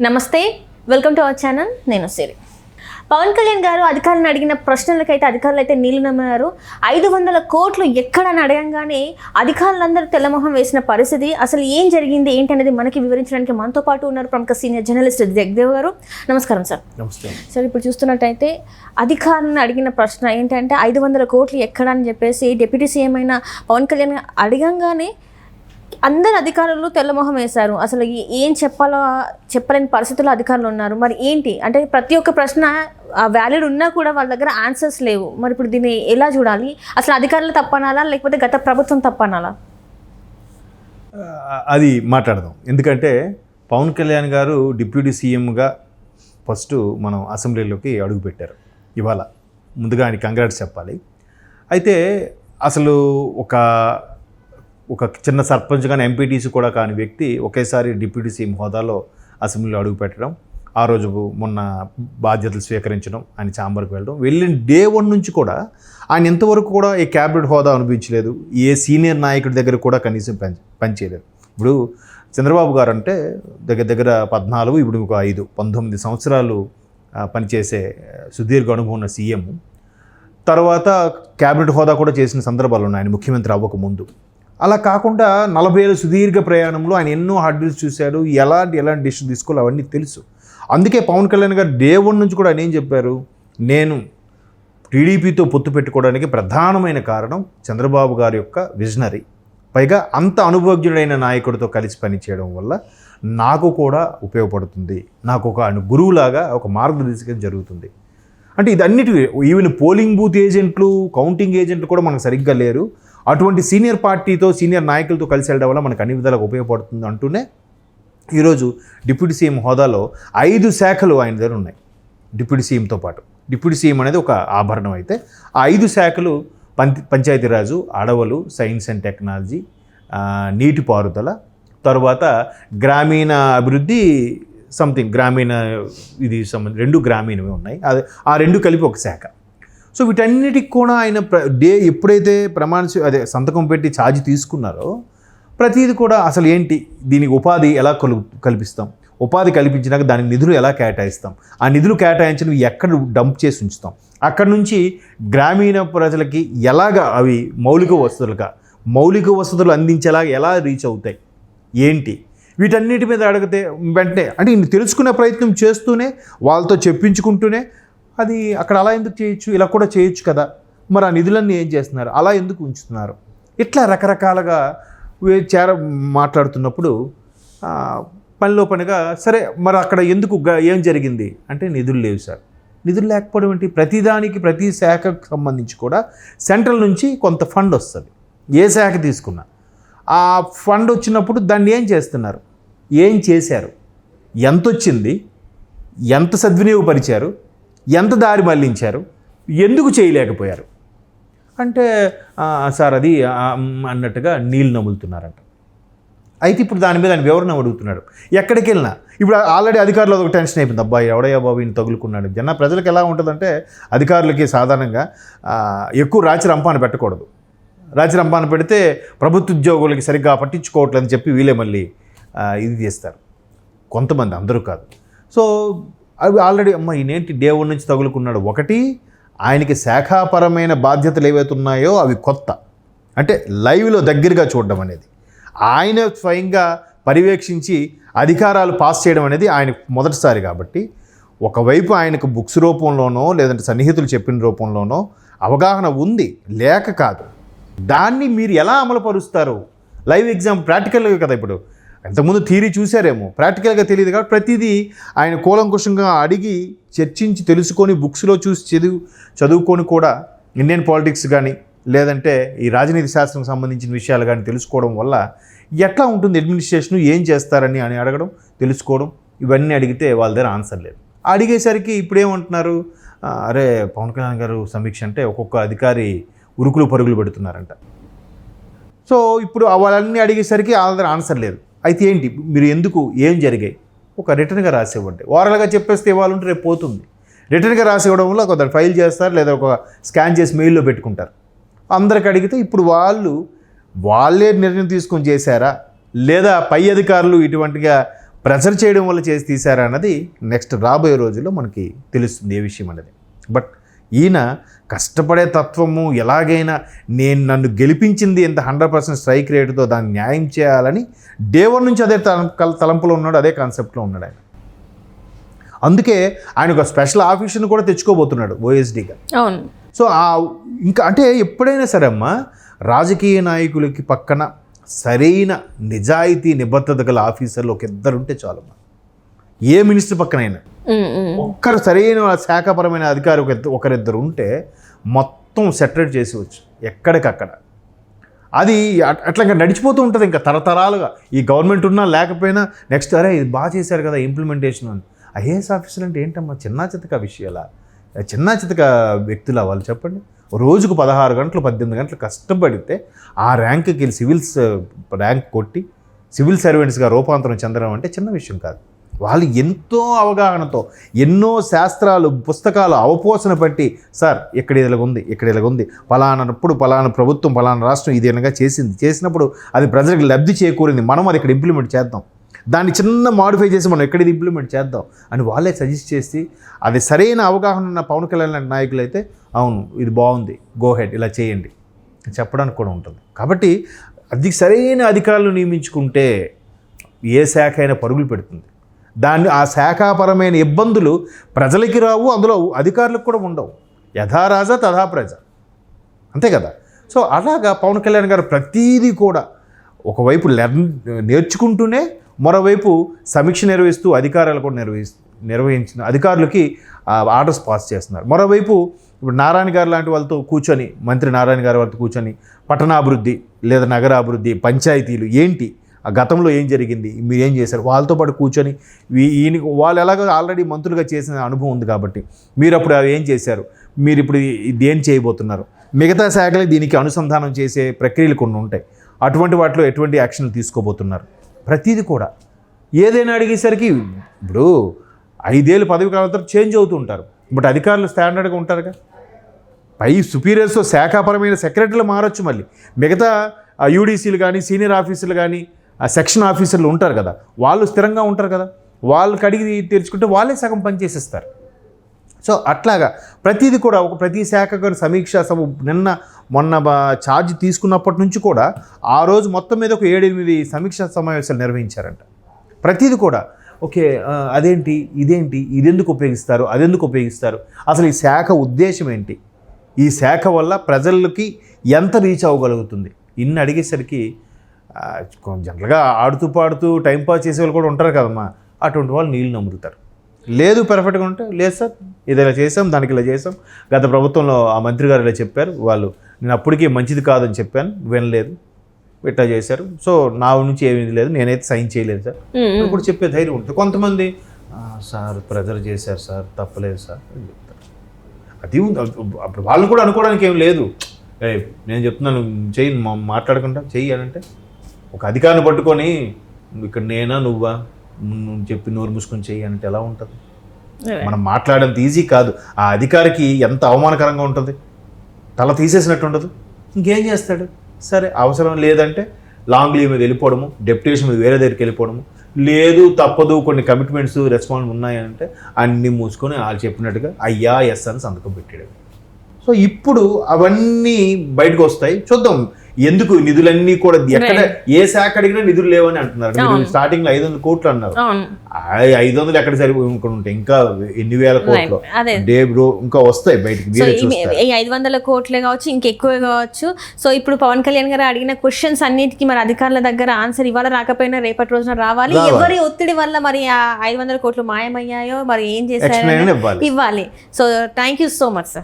నమస్తే, welcome to our channel. నేను సిరి. పవన్ కళ్యాణ్ గారు అధికారులను అడిగిన ప్రశ్నలకైతే అధికారులు అయితే నీళ్లు నమ్మారు. 500 కోట్లు ఎక్కడని అడగంగానే అధికారులందరూ తెల్లమొహం వేసిన పరిస్థితి. అసలు ఏం జరిగింది ఏంటి అనేది మనకి వివరించడానికి మనతో పాటు ఉన్నారు ప్రముఖ సీనియర్ జర్నలిస్ట్ జగదేవ్ గారు. నమస్కారం సార్. నమస్తే సార్. ఇప్పుడు చూస్తున్నట్టయితే అధికారులను అడిగిన ప్రశ్న ఏంటంటే 500 కోట్లు ఎక్కడ అని చెప్పేసి డిప్యూటీ సీఎం అయిన పవన్ కళ్యాణ్ అడగంగానే అందరు అధికారులు తెల్లమొహం వేశారు. అసలు ఏం చెప్పాలో చెప్పలేని పరిస్థితుల్లో అధికారులు ఉన్నారు. మరి ఏంటి అంటే ప్రతి ఒక్క ప్రశ్న వ్యాలిడ్ ఉన్నా కూడా వాళ్ళ దగ్గర ఆన్సర్స్ లేవు. మరి ఇప్పుడు దీన్ని ఎలా చూడాలి? అసలు అధికారులు తప్పనాలా లేకపోతే గత ప్రభుత్వం తప్పనాలా? అది మాట్లాడదాం. ఎందుకంటే పవన్ కళ్యాణ్ గారు డిప్యూటీ సీఎంగా ఫస్ట్ మనం అసెంబ్లీలోకి అడుగుపెట్టారు. ఇవాళ ముందుగా ఆయన కంగ్రాట్స్ చెప్పాలి. అయితే అసలు ఒక చిన్న సర్పంచ్ కానీ ఎంపీటీసీ కూడా కాని వ్యక్తి ఒకేసారి డిప్యూటీ సీఎం హోదాలో అసెంబ్లీలో అడుగుపెట్టడం, ఆ రోజు మొన్న బాధ్యతలు స్వీకరించడం, ఆయన ఛాంబర్కి వెళ్ళిన డే 1 నుంచి కూడా ఆయన ఇంతవరకు కూడా ఏ క్యాబినెట్ హోదా అనిపించలేదు. ఏ సీనియర్ నాయకుడి దగ్గర కూడా కనీసం పనిచేయలేదు. ఇప్పుడు చంద్రబాబు గారు అంటే దగ్గర 14, ఇప్పుడు ఒక 19 సంవత్సరాలు పనిచేసే సుదీర్ఘ అనుభవం ఉన్న సీఎం. తర్వాత క్యాబినెట్ హోదా కూడా చేసిన సందర్భాలు ఉన్నాయి ఆయన ముఖ్యమంత్రి అవ్వకముందు. అలా కాకుండా 40 ఏళ్ళ సుదీర్ఘ ప్రయాణంలో ఆయన ఎన్నో హార్డిల్స్ చూశాడు. ఎలాంటి డిసిషన్ తీసుకోవాలి అవన్నీ తెలుసు. అందుకే పవన్ కళ్యాణ్ గారు డే 1 నుంచి కూడా ఆయన ఏం చెప్పారు, నేను టీడీపీతో పొత్తు పెట్టుకోవడానికి ప్రధానమైన కారణం చంద్రబాబు గారి యొక్క విజనరీ, పైగా అంత అనుభవజ్ఞుడైన నాయకుడితో కలిసి పనిచేయడం వల్ల నాకు కూడా ఉపయోగపడుతుంది, నాకు ఒక గురువులాగా ఒక మార్గదర్శకం జరుగుతుంది. అంటే ఇదన్నిటి ఈవెన్ పోలింగ్ బూత్ ఏజెంట్లు, కౌంటింగ్ ఏజెంట్లు కూడా మనకు సరిగ్గా లేరు. అటువంటి సీనియర్ పార్టీతో సీనియర్ నాయకులతో కలిసి వెళ్ళడం వల్ల మనకు అన్ని విధాలకు ఉపయోగపడుతుంది అంటూనే ఈరోజు డిప్యూటీ సీఎం హోదాలో 5 శాఖలు ఆయన దగ్గర ఉన్నాయి. డిప్యూటీ సీఎంతో పాటు డిప్యూటీ సీఎం అనేది ఒక ఆభరణం అయితే ఆ 5 శాఖలు పంచాయతీరాజు, అడవులు, సైన్స్ అండ్ టెక్నాలజీ, నీటిపారుదల, తర్వాత గ్రామీణ అభివృద్ధి, గ్రామీణ ఇది 2 గ్రామీణవి ఉన్నాయి. ఆ 2 కలిపి ఒక శాఖ. సో వీటన్నిటికి కూడా ఆయన ఎప్పుడైతే సంతకం పెట్టి ఛార్జ్ తీసుకున్నారో ప్రతిదీ కూడా అసలు ఏంటి, దీనికి ఉపాధి ఎలా కల్పిస్తాం, ఉపాధి కల్పించినాక దానికి నిధులు ఎలా కేటాయిస్తాం, ఆ నిధులు కేటాయించినవి ఎక్కడ డంప్ చేసి ఉంచుతాం, అక్కడ నుంచి గ్రామీణ ప్రజలకి ఎలాగా అవి మౌలిక వసతులు అందించేలాగా ఎలా రీచ్ అవుతాయి ఏంటి, వీటన్నిటి మీద అడిగితే వెంటనే అంటే ఇన్ని తెలుసుకునే ప్రయత్నం చేస్తూనే వాళ్ళతో చెప్పించుకుంటూనే అది అక్కడ అలా ఎందుకు చేయొచ్చు, ఇలా కూడా చేయొచ్చు కదా, మరి ఆ నిధులన్నీ ఏం చేస్తున్నారు, అలా ఎందుకు ఉంచుతున్నారు, ఇట్లా రకరకాలుగా మాట్లాడుతున్నప్పుడు పనిలో పనిగా సరే మరి అక్కడ ఎందుకు ఏం జరిగింది అంటే నిధులు లేవు సార్. నిధులు లేకపోవడం ఏంటి, ప్రతిదానికి ప్రతి శాఖకు సంబంధించి కూడా సెంట్రల్ నుంచి కొంత ఫండ్ వస్తుంది. ఏ శాఖ తీసుకున్నా ఆ ఫండ్ వచ్చినప్పుడు దాన్ని ఏం చేస్తున్నారు, ఏం చేశారు, ఎంత వచ్చింది, ఎంత సద్వినియోగపరిచారు, ఎంత దారి మళ్లించారు, ఎందుకు చేయలేకపోయారు అంటే సార్ అది అన్నట్టుగా నీళ్ళు నములుతున్నారంట. అయితే ఇప్పుడు దాని మీద ఆయన వివరణ అడుగుతున్నాడు. ఎక్కడికి వెళ్ళినా ఇప్పుడు ఆల్రెడీ అధికారులు ఒక టెన్షన్ అయిపోయింది, అబ్బాయి ఎవడయ్యా బాబు ఈయన తగులుకున్నాడు. ప్రజలకు ఎలా ఉంటుందంటే అధికారులకి సాధారణంగా ఎక్కువ రాచి రంపాన పెట్టకూడదు. రాచి రంపాన పెడితే ప్రభుత్వ ఉద్యోగులకి సరిగ్గా పట్టించుకోవట్లేదని చెప్పి వీళ్ళే మళ్ళీ ఇది చేస్తారు కొంతమంది, అందరూ కాదు. సో అవి ఆల్రెడీ ఈయనేంటి డే 1 నుంచి తగులుకున్నాడు. ఒకటి, ఆయనకి శాఖాపరమైన బాధ్యతలు ఏవైతే ఉన్నాయో అవి కొత్త, అంటే లైవ్లో దగ్గరగా చూడడం అనేది, ఆయన స్వయంగా పర్యవేక్షించి అధికారాలు పాస్ చేయడం అనేది ఆయన మొదటిసారి. కాబట్టి ఒకవైపు ఆయనకు బుక్స్ రూపంలోనో లేదంటే సన్నిహితులు చెప్పిన రూపంలోనో అవగాహన ఉంది, లేక కాదు. దాన్ని మీరు ఎలా అమలుపరుస్తారు? లైవ్ ఎగ్జామ్ ప్రాక్టికల్గా కదా, ఇప్పుడు ఇంతకుముందు థియరీ చూశారేమో, ప్రాక్టికల్గా తెలియదు కాబట్టి ప్రతిదీ ఆయన కూలంకుషంగా అడిగి చర్చించి తెలుసుకొని బుక్స్లో చూసి చదువుకొని కూడా ఇండియన్ పాలిటిక్స్ కానీ లేదంటే ఈ రాజనీతి శాస్త్రం సంబంధించిన విషయాలు కానీ తెలుసుకోవడం వల్ల ఎట్లా ఉంటుంది అడ్మినిస్ట్రేషన్, ఏం చేస్తారని అడగడం, తెలుసుకోవడం, ఇవన్నీ అడిగితే వాళ్ళ దగ్గర ఆన్సర్ లేదు. అడిగేసరికి ఇప్పుడేమంటున్నారు, అరే పవన్ కళ్యాణ్ గారు సమీక్ష అంటే ఒక్కొక్క అధికారి ఉరుకులు పరుగులు పెడుతున్నారంట. సో ఇప్పుడు వాళ్ళన్నీ అడిగేసరికి వాళ్ళ దగ్గర ఆన్సర్ లేదు. అయితే ఏంటి, మీరు ఎందుకు, ఏం జరిగాయి, ఒక రిటర్న్గా రాసివ్వండి. ఓరల్గా చెప్పేస్తే ఇవాళ ఉంటే రేపు పోతుంది. రిటర్న్గా రాసివ్వడం వల్ల కొంత ఫైల్ చేస్తారు, లేదా ఒక స్కాన్ చేసి మెయిల్లో పెట్టుకుంటారు. అందరికి అడిగితే ఇప్పుడు వాళ్ళే నిర్ణయం తీసుకొని చేశారా, లేదా పై అధికారులు ఇటువంటిగా ప్రెజర్ చేయడం వల్ల చేసి తీశారా అన్నది నెక్స్ట్ రాబోయే రోజుల్లో మనకి తెలుస్తుంది ఏ విషయం అనేది. బట్ ఈయన కష్టపడే తత్వము, ఎలాగైనా నన్ను గెలిపించింది ఎంత 100% స్ట్రైక్ రేటుతో దాన్ని న్యాయం చేయాలని డే 1 నుంచి అదే తలంపులో ఉన్నాడు, అదే కాన్సెప్ట్లో ఉన్నాడు ఆయన. అందుకే ఆయన ఒక స్పెషల్ ఆఫీసర్ని కూడా తెచ్చుకోబోతున్నాడు ఓఎస్డీగా. అవును. సో ఇంకా అంటే ఎప్పుడైనా సరే అమ్మా, రాజకీయ నాయకులకి పక్కన సరైన నిజాయితీ నిబద్ధత గల ఆఫీసర్లు ఒక ఇద్దరు ఉంటే చాలమ్మా. ఏ మినిస్టర్ పక్కనైనా ఒక్కరు సరైన శాఖపరమైన అధికారి ఒకరిద్దరు ఉంటే మొత్తం సెటరేట్ చేసేవచ్చు ఎక్కడికక్కడ. అది అట్లా నడిచిపోతూ ఉంటుంది ఇంకా తరతరాలుగా. ఈ గవర్నమెంట్ ఉన్నా లేకపోయినా నెక్స్ట్ అరే ఇది బాగా చేశారు కదా ఇంప్లిమెంటేషన్ అని. ఐఏఎస్ ఆఫీసర్ అంటే ఏంటమ్మా, చిన్న చితక విషయాలా, చిన్న చితక వ్యక్తుల వాళ్ళు చెప్పండి. రోజుకు 16 గంటలు 18 గంటలు కష్టపడితే ఆ ర్యాంక్కి వెళ్ళి సివిల్స్ ర్యాంక్ కొట్టి సివిల్ సర్వెంట్స్గా రూపాంతరం చెందడం అంటే చిన్న విషయం కాదు. వాళ్ళు ఎంతో అవగాహనతో ఎన్నో శాస్త్రాలు పుస్తకాలు అవపోసన పట్టి, సార్ ఇక్కడ ఇలాగుంది, ఇక్కడ ఇలాగుంది, పలానప్పుడు పలానా ప్రభుత్వం పలానా రాష్ట్రం ఇది అనగా చేసినప్పుడు అది ప్రజలకు లబ్ధి చేకూరింది, మనం అది ఇక్కడ ఇంప్లిమెంట్ చేద్దాం, దాన్ని చిన్న మాడిఫై చేసి మనం ఎక్కడ ఇది ఇంప్లిమెంట్ చేద్దాం అని వాళ్ళే సజెస్ట్ చేసి, అది సరైన అవగాహన ఉన్న పవన్ కళ్యాణ్ లాంటి నాయకులు అయితే అవును ఇది బాగుంది, గో హెడ్ ఇలా చేయండి చెప్పడానికి కూడా ఉంటుంది. కాబట్టి అది సరైన అధికారులు నియమించుకుంటే ఏ శాఖ అయినా పరుగులు పెడుతుంది. ఆ శాఖాపరమైన ఇబ్బందులు ప్రజలకి రావు, అందులో అధికారులకు కూడా ఉండవు. యథా రాజా తథా ప్రజ, అంతే కదా. సో అలాగా పవన్ కళ్యాణ్ గారు ప్రతీదీ కూడా ఒకవైపు నేర్చుకుంటూనే మరోవైపు సమీక్ష నిర్వహిస్తూ అధికారాలు కూడా నిర్వహించిన అధికారులకి ఆర్డర్స్ పాస్ చేస్తున్నారు. మరోవైపు ఇప్పుడు నారాయణ గారు లాంటి వాళ్ళతో కూర్చొని, మంత్రి నారాయణ గారి వాళ్ళతో కూర్చొని పట్టణాభివృద్ధి లేదా నగరాభివృద్ధి, పంచాయతీలు ఏంటి, ఆ గతంలో ఏం జరిగింది, మీరు ఏం చేశారు, వాళ్ళతో పాటు కూర్చొని వాళ్ళు ఎలాగో ఆల్రెడీ మంత్రులుగా చేసిన అనుభవం ఉంది కాబట్టి మీరు అప్పుడు అవి ఏం చేశారు, మీరు ఇప్పుడు ఇది ఏం చేయబోతున్నారు, మిగతా శాఖలు దీనికి అనుసంధానం చేసే ప్రక్రియలు కొన్ని ఉంటాయి, అటువంటి వాటిలో ఎటువంటి యాక్షన్లు తీసుకోబోతున్నారు, ప్రతిదీ కూడా. ఏదైనా అడిగేసరికి ఇప్పుడు 5 ఏళ్ళు పదవి కాలం తర్వాత చేంజ్ అవుతూ ఉంటారు, బట్ అధికారులు స్టాండర్డ్గా ఉంటారుగా. పై సుపీరియర్స్తో శాఖాపరమైన సెక్రటరీలు మారచ్చు, మళ్ళీ మిగతా యూడీసీలు కానీ సీనియర్ ఆఫీసర్లు కానీ సెక్షన్ ఆఫీసర్లు ఉంటారు కదా, వాళ్ళు స్థిరంగా ఉంటారు కదా, వాళ్ళకి అడిగి తెరుచుకుంటే వాళ్ళే సగం పనిచేసేస్తారు. సో అట్లాగా ప్రతిదీ కూడా ప్రతి శాఖ గారు సమీక్ష మొన్న ఛార్జ్ తీసుకున్నప్పటి నుంచి కూడా ఆ రోజు మొత్తం మీద ఒక 7-8 సమీక్షా సమావేశాలు నిర్వహించారంట. ప్రతిదీ కూడా ఓకే అదేంటి ఇదేంటి, ఇదెందుకు ఉపయోగిస్తారు, అదెందుకు ఉపయోగిస్తారు, అసలు ఈ శాఖ ఉద్దేశం ఏంటి, ఈ శాఖ వల్ల ప్రజలకి ఎంత రీచ్ అవ్వగలుగుతుంది, ఇన్ని అడిగేసరికి జనరల్గా ఆడుతూ పాడుతూ టైంపాస్ చేసే వాళ్ళు కూడా ఉంటారు కదమ్మా, అటువంటి వాళ్ళు నీళ్ళు నమ్ముతారు. లేదు పర్ఫెక్ట్గా ఉంటే లేదు సార్ ఇది ఇలా చేసాం, దానికి ఇలా చేసాం, గత ప్రభుత్వంలో ఆ మంత్రి గారు ఇలా చెప్పారు, వాళ్ళు నేను అప్పటికీ మంచిది కాదని చెప్పాను వినలేదు, ఇట్లా చేశారు, సో నా నుంచి ఏమీ లేదు, నేనైతే సైన్ చేయలేదు సార్ ఇప్పుడు చెప్పే ధైర్యం ఉంటుంది. కొంతమంది సార్ ప్రెజర్ చేశారు సార్ తప్పలేదు సార్ అని చెప్తారు. అది అప్పుడు వాళ్ళు కూడా అనుకోవడానికి ఏం లేదు, నేను చెప్తున్నాను చెయ్యి మాట్లాడకుండా చెయ్యి అని అంటే ఒక అధికారిని పట్టుకొని ఇక్కడ నేనా నువ్వా నువ్వు చెప్పి నోరు మూసుకొని చెయ్యి అంటే ఎలా ఉంటుంది? మనం మాట్లాడేంత ఈజీ కాదు. ఆ అధికారికి ఎంత అవమానకరంగా ఉంటుంది, తల తీసేసినట్టు ఉండదు. ఇంకేం చేస్తాడు? సరే అవసరం లేదంటే లాంగ్ లీవ్ మీద వెళ్ళిపోవడము, డెప్యుటేషన్ మీద వేరే దగ్గరికి వెళ్ళిపోవడము, లేదు తప్పదు కొన్ని కమిట్మెంట్స్ రెస్పాన్స్ ఉన్నాయంటే అన్నీ మూసుకొని వాళ్ళు చెప్పినట్టుగా అయ్యా ఎస్ అని సంతకం పెట్టాడు. సో ఇప్పుడు అవన్నీ బయటకు వస్తాయి, చూద్దాం. ఎందుకు నిధులన్నీ కూడా ఎక్కడ ఏ శాఖ అడిగినా నిధులు లేవని అంటున్నారు. మీరు స్టార్టింగ్ లో 500 కోట్లు అన్నారు, 500 ఎక్కడ సరిపోయి ఇంకా ఎన్ని వేల కోట్లు ఇంకా వస్తాయి బయటకి. 500 కోట్లే కావచ్చు, ఇంకెక్కువే కావచ్చు. సో ఇప్పుడు పవన్ కళ్యాణ్ గారు అడిగిన క్వశ్చన్స్ అన్నిటికీ మరి అధికారుల దగ్గర ఆన్సర్ ఇవాళ రాకపోయినా రేపటి రోజున రావాలి. ఎవరి ఒత్తిడి వల్ల మరి ఆ 500 కోట్లు మాయమయ్యాయో మరి ఏం చేశారో ఇవ్వాలి. So thank you so much sir.